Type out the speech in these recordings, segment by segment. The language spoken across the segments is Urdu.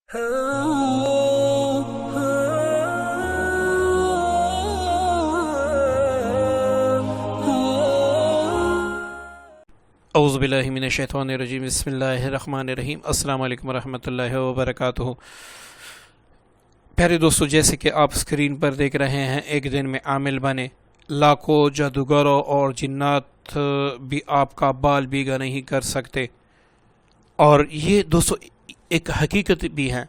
اعوذ باللہ من الشیطان الرجیم، بسم اللہ الرحمن الرحیم۔ السلام علیکم ورحمۃ اللہ وبرکاتہ۔ پیارے دوستو، جیسے کہ آپ اسکرین پر دیکھ رہے ہیں، ایک دن میں عامل بنے، لاکھوں جادوگروں اور جنات بھی آپ کا بال بیگا نہیں کر سکتے۔ اور یہ دوستو ایک حقیقت بھی ہے،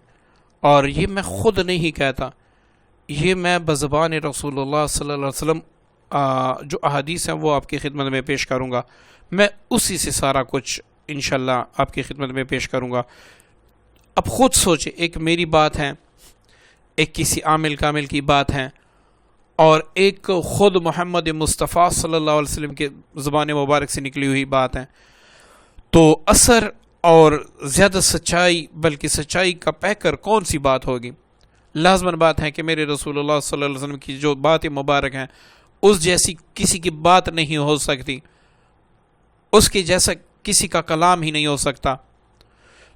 اور یہ میں خود نہیں کہتا، یہ میں بزبان رسول اللہ صلی اللہ علیہ وسلم جو احادیث ہیں وہ آپ کی خدمت میں پیش کروں گا۔ میں اسی سے سارا کچھ انشاءاللہ آپ کی خدمت میں پیش کروں گا۔ اب خود سوچیں، ایک میری بات ہے، ایک کسی عامل کامل کی بات ہے، اور ایک خود محمد مصطفیٰ صلی اللہ علیہ وسلم کے زبان مبارک سے نکلی ہوئی بات ہے، تو اثر اور زیادہ سچائی، بلکہ سچائی کا پیکر کون سی بات ہوگی؟ لازماً بات ہے کہ میرے رسول اللہ صلی اللہ علیہ وسلم کی جو باتیں مبارک ہیں اس جیسی کسی کی بات نہیں ہو سکتی، اس کے جیسا کسی کا کلام ہی نہیں ہو سکتا۔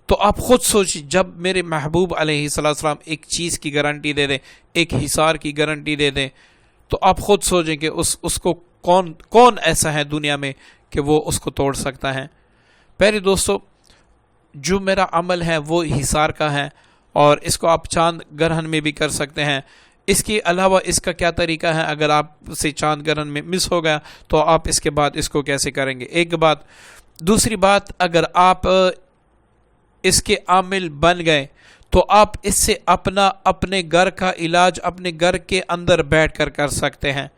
تو آپ خود سوچیں، جب میرے محبوب علیہ السلام ایک چیز کی گارنٹی دے دیں، ایک حصار کی گارنٹی دے دیں، تو آپ خود سوچیں کہ اس کو کون ایسا ہے دنیا میں کہ وہ اس کو توڑ سکتا ہے۔ پیارے دوستو، جو میرا عمل ہے وہ حصار کا ہے، اور اس کو آپ چاند گرہن میں بھی کر سکتے ہیں۔ اس کے علاوہ اس کا کیا طریقہ ہے؟ اگر آپ سے چاند گرہن میں مس ہو گیا تو آپ اس کے بعد اس کو کیسے کریں گے؟ ایک بات۔ دوسری بات، اگر آپ اس کے عامل بن گئے تو آپ اس سے اپنے گھر کا علاج اپنے گھر کے اندر بیٹھ کر سکتے ہیں۔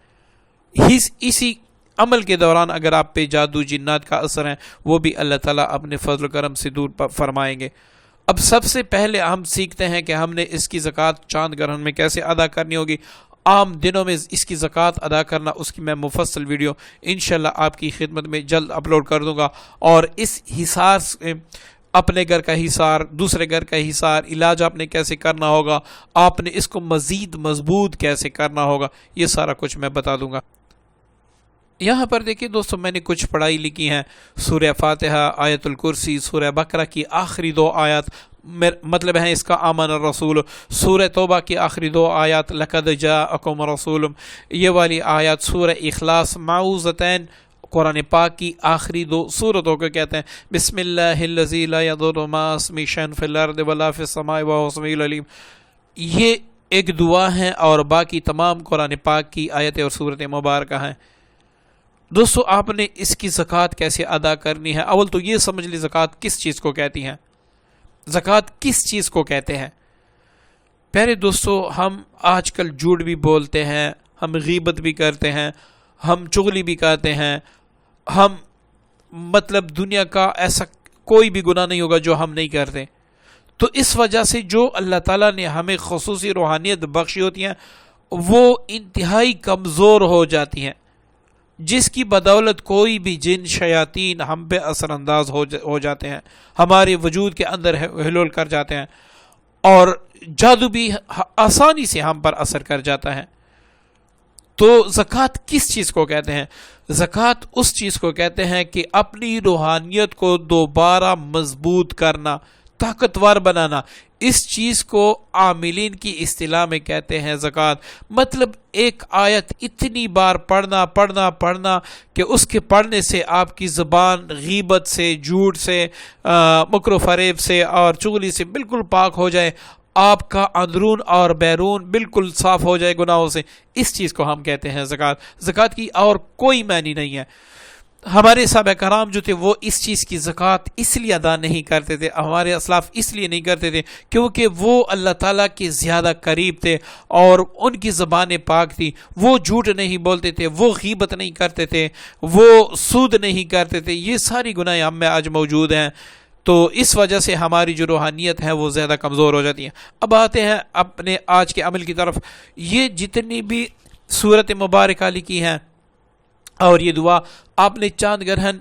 اسی عمل کے دوران اگر آپ پہ جادو جنات کا اثر ہے، وہ بھی اللہ تعالیٰ اپنے فضل و کرم سے دور فرمائیں گے۔ اب سب سے پہلے ہم سیکھتے ہیں کہ ہم نے اس کی زکوٰۃ چاند گرہن میں کیسے ادا کرنی ہوگی۔ عام دنوں میں اس کی زکوٰۃ ادا کرنا، اس کی میں مفصل ویڈیو انشاءاللہ آپ کی خدمت میں جلد اپلوڈ کر دوں گا، اور اس حصار سے اپنے گھر کا حصار، دوسرے گھر کا حصار، علاج آپ نے کیسے کرنا ہوگا، آپ نے اس کو مزید مضبوط کیسے کرنا ہوگا، یہ سارا کچھ میں بتا دوں گا۔ یہاں پر دیکھیے دوستو، میں نے کچھ پڑھائی لکھی ہیں۔ سورہ فاتحہ، آیت الکرسی، سورہ بقرہ کی آخری 2 آیات، مطلب ہے اس کا آمن الرسول، سورہ توبہ کی آخری 2 آیات لقد جاءکم رسول، یہ والی آیات، سورہ اخلاص، معوذتین، قرآن پاک کی آخری 2 سورتوں کو کہتے ہیں بسم اللہ الذی لا یضر مع اسمہ شیء فی الارض ولا فی السماء وہو السمیع العلیم۔ یہ ایک دعا ہے، اور باقی تمام قرآن پاک کی آیتیں اور سورتیں مبارکہ ہیں۔ دوستو، آپ نے اس کی زکوٰۃ کیسے ادا کرنی ہے؟ اول تو یہ سمجھ لی زکوٰۃ کس چیز کو کہتی ہیں، زکوٰۃ کس چیز کو کہتے ہیں۔ پیارے دوستو، ہم آج کل جھوٹ بھی بولتے ہیں، ہم غیبت بھی کرتے ہیں، ہم چغلی بھی کرتے ہیں، ہم مطلب دنیا کا ایسا کوئی بھی گناہ نہیں ہوگا جو ہم نہیں کرتے۔ تو اس وجہ سے جو اللہ تعالیٰ نے ہمیں خصوصی روحانیت بخشی ہوتی ہیں وہ انتہائی کمزور ہو جاتی ہیں، جس کی بدولت کوئی بھی جن شیاطین ہم پہ اثر انداز ہو جاتے ہیں، ہمارے وجود کے اندر حلول کر جاتے ہیں، اور جادو بھی آسانی سے ہم پر اثر کر جاتا ہے۔ تو زکوٰۃ کس چیز کو کہتے ہیں؟ زکوٰۃ اس چیز کو کہتے ہیں کہ اپنی روحانیت کو دوبارہ مضبوط کرنا، طاقتور بنانا۔ اس چیز کو عاملین کی اصطلاح میں کہتے ہیں زکوٰۃ۔ مطلب ایک آیت اتنی بار پڑھنا کہ اس کے پڑھنے سے آپ کی زبان غیبت سے، جھوٹ سے، مکر و فریب سے اور چغلی سے بالکل پاک ہو جائے، آپ کا اندرون اور بیرون بالکل صاف ہو جائے گناہوں سے۔ اس چیز کو ہم کہتے ہیں زکوٰۃ۔ زکوٰۃ کی اور کوئی معنی نہیں ہے۔ ہمارے صحابہ کرام جو تھے وہ اس چیز کی زکوٰۃ اس لیے ادا نہیں کرتے تھے، ہمارے اسلاف اس لیے نہیں کرتے تھے کیونکہ وہ اللہ تعالیٰ کے زیادہ قریب تھے، اور ان کی زبانیں پاک تھی، وہ جھوٹ نہیں بولتے تھے، وہ غیبت نہیں کرتے تھے، وہ سود نہیں کرتے تھے۔ یہ ساری گناہیں ہم میں آج موجود ہیں، تو اس وجہ سے ہماری جو روحانیت ہے وہ زیادہ کمزور ہو جاتی ہے۔ اب آتے ہیں اپنے آج کے عمل کی طرف۔ یہ جتنی بھی صورت مبارکہ لکھی ہیں اور یہ دعا آپ نے چاند گرہن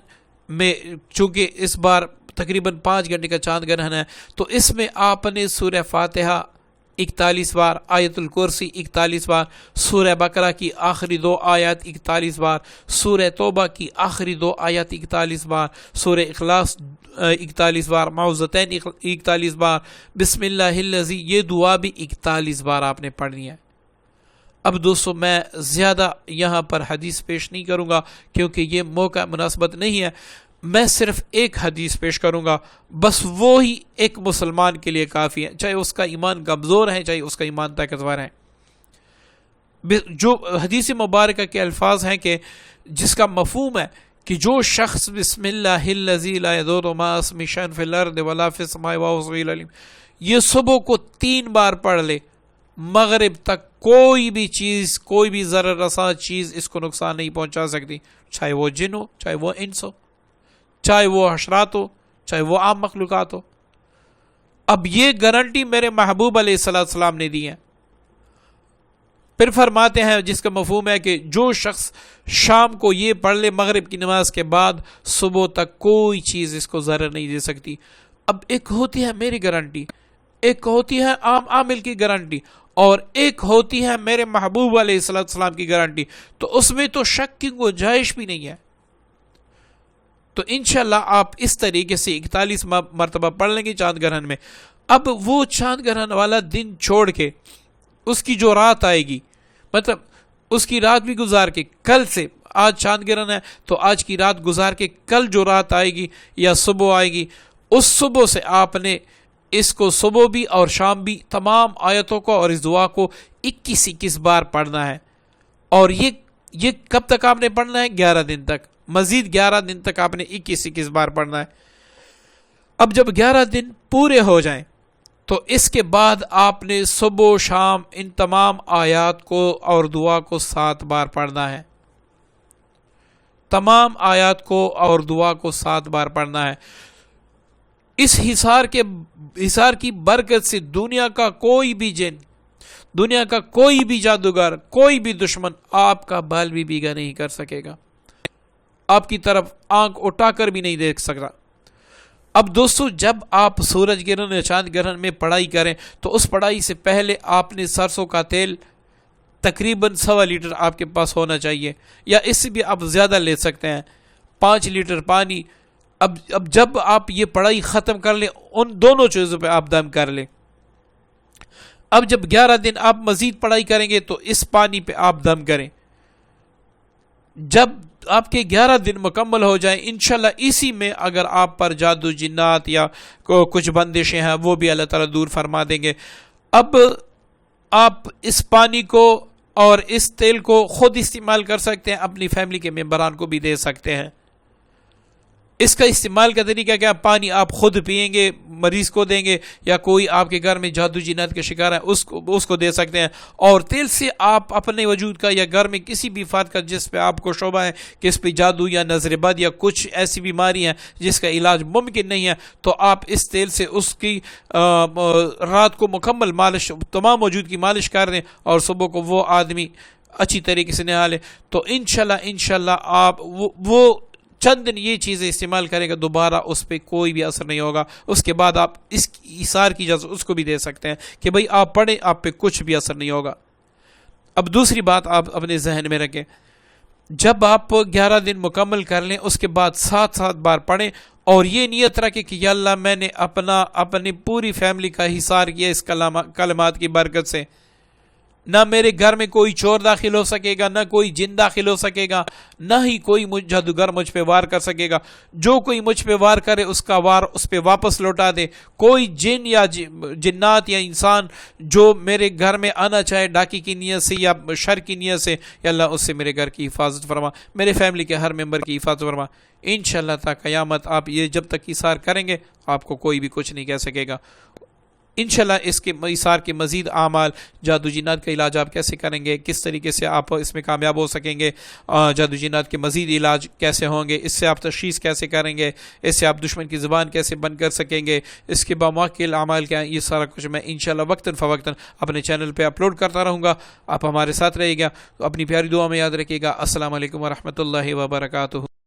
میں، چونکہ اس بار تقریباً 5 گھنٹے کا چاند گرہن ہے، تو اس میں آپ نے سورہ فاتحہ 41 بار، آیت الکرسی 41 بار، سورہ بقرہ کی آخری 2 آیات 41 بار، سورہ توبہ کی آخری 2 آیات 41 بار، سورہ اخلاص 41 بار، معوذتین 41 بار، بسم اللہ الذی، یہ دعا بھی 41 بار آپ نے پڑھنی ہے۔ اب دوستو میں زیادہ یہاں پر حدیث پیش نہیں کروں گا کیونکہ یہ موقع مناسبت نہیں ہے، میں صرف ایک حدیث پیش کروں گا، بس وہی ایک مسلمان کے لیے کافی ہے، چاہے اس کا ایمان کمزور ہے چاہے اس کا ایمان طاقتور ہے۔ جو حدیث مبارکہ کے الفاظ ہیں کہ جس کا مفہوم ہے کہ جو شخص بسم اللہ الذی لا یضر مع اسمہ شیء فی الارض ولا فی السماء وهو السمیع العلیم، یہ صبح کو 3 بار پڑھ لے، مغرب تک کوئی بھی چیز، کوئی بھی ضرر رساں چیز اس کو نقصان نہیں پہنچا سکتی، چاہے وہ جن ہو، چاہے وہ انس ہو، چاہے وہ حشرات ہو، چاہے وہ عام مخلوقات ہو۔ اب یہ گارنٹی میرے محبوب علیہ السلام نے دی ہے۔ پھر فرماتے ہیں جس کا مفہوم ہے کہ جو شخص شام کو یہ پڑھ لے مغرب کی نماز کے بعد، صبح تک کوئی چیز اس کو ضرر نہیں دے سکتی۔ اب ایک ہوتی ہے میری گارنٹی، ایک ہوتی ہے عام عامل کی گارنٹی، اور ایک ہوتی ہے میرے محبوب علیہ السلام کی گارنٹی، تو اس میں تو شک کی گنجائش بھی نہیں ہے۔ تو انشاءاللہ آپ اس طریقے سے 41 مرتبہ پڑھ لیں گے چاند گرہن میں۔ اب وہ چاند گرہن والا دن چھوڑ کے اس کی جو رات آئے گی، مطلب اس کی رات بھی گزار کے، کل سے، آج چاند گرہن ہے تو آج کی رات گزار کے کل جو رات آئے گی یا صبح آئے گی، اس صبح سے آپ نے اس کو صبح بھی اور شام بھی تمام آیتوں کو اور اس دعا کو 21 بار پڑھنا ہے۔ اور یہ کب تک آپ نے پڑھنا ہے؟ 11 دن تک، مزید 11 دن تک آپ نے 21 بار پڑھنا ہے۔ اب جب 11 دن پورے ہو جائیں تو اس کے بعد آپ نے صبح و شام ان تمام آیات کو اور دعا کو 7 بار پڑھنا ہے، تمام آیات کو اور دعا کو 7 بار پڑھنا ہے۔ اس حصار کی برکت سے دنیا کا کوئی بھی جن، دنیا کا کوئی بھی جادوگر، کوئی بھی دشمن آپ کا بال بھی بیگا نہیں کر سکے گا، آپ کی طرف آنکھ اٹھا کر بھی نہیں دیکھ سکتا۔ اب دوستو جب آپ سورج گرہن یا چاند گرہن میں پڑھائی کریں تو اس پڑھائی سے پہلے آپ نے سرسوں کا تیل تقریباً 1.25 لیٹر آپ کے پاس ہونا چاہیے، یا اس سے بھی آپ زیادہ لے سکتے ہیں، 5 لیٹر پانی۔ اب جب آپ یہ پڑھائی ختم کر لیں ان دونوں چیزوں پہ آپ دم کر لیں۔ اب جب 11 دن آپ مزید پڑھائی کریں گے تو اس پانی پہ آپ دم کریں۔ جب آپ کے 11 دن مکمل ہو جائیں انشاءاللہ اسی میں اگر آپ پر جادو جنات یا کچھ بندشیں ہیں وہ بھی اللہ تعالیٰ دور فرما دیں گے۔ اب آپ اس پانی کو اور اس تیل کو خود استعمال کر سکتے ہیں، اپنی فیملی کے ممبران کو بھی دے سکتے ہیں۔ اس کا استعمال کا طریقہ کیا؟ پانی آپ خود پئیں گے، مریض کو دیں گے، یا کوئی آپ کے گھر میں جادو جنات کے شکار ہے اس کو دے سکتے ہیں۔ اور تیل سے آپ اپنے وجود کا یا گھر میں کسی بھی فرد کا جس پہ آپ کو شبہ ہے کہ اس پہ جادو یا نظر بد یا کچھ ایسی بیماری ہیں جس کا علاج ممکن نہیں ہے، تو آپ اس تیل سے اس کی رات کو مکمل مالش، تمام وجود کی مالش کر دیں اور صبح کو وہ آدمی اچھی طریقے سے نہا لے، تو انشاءاللہ آپ وہ چند دن یہ چیزیں استعمال کرے گا، دوبارہ اس پہ کوئی بھی اثر نہیں ہوگا۔ اس کے بعد آپ اس ایثار کی اجازت اس کو بھی دے سکتے ہیں کہ بھئی آپ پڑھیں، آپ پہ کچھ بھی اثر نہیں ہوگا۔ اب دوسری بات آپ اپنے ذہن میں رکھیں، جب آپ 11 دن مکمل کر لیں اس کے بعد 7 بار پڑھیں، اور یہ نیت رکھیں کہ یا اللہ میں نے اپنی پوری فیملی کا حصار کیا اس کلمات کی برکت سے، نہ میرے گھر میں کوئی چور داخل ہو سکے گا، نہ کوئی جن داخل ہو سکے گا، نہ ہی کوئی جادوگر مجھ پہ وار کر سکے گا۔ جو کوئی مجھ پہ وار کرے اس کا وار اس پہ واپس لوٹا دے۔ کوئی جن یا جنات یا انسان جو میرے گھر میں آنا چاہے ڈاکی کی نیت سے یا شر کی نیت سے، یا اللہ اس سے میرے گھر کی حفاظت فرما، میرے فیملی کے ہر ممبر کی حفاظت فرما۔ انشاءاللہ تا قیامت آپ یہ جب تک حصار کریں گے آپ کو کوئی بھی کچھ نہیں کہہ سکے گا۔ انشاءاللہ اس کے حصار کے مزید اعمال، جادو جنات کا علاج آپ کیسے کریں گے، کس طریقے سے آپ اس میں کامیاب ہو سکیں گے، جادو جنات کے مزید علاج کیسے ہوں گے، اس سے آپ تشخیص کیسے کریں گے، اس سے آپ دشمن کی زبان کیسے بند کر سکیں گے، اس کے بموکل اعمال کیا ہیں، یہ سارا کچھ میں انشاءاللہ وقتاً فوقتاً اپنے چینل پہ اپلوڈ کرتا رہوں گا۔ آپ ہمارے ساتھ رہیے گا، اپنی پیاری دعا میں یاد رکھیے گا۔ السلام علیکم ورحمۃ اللہ وبرکاتہ۔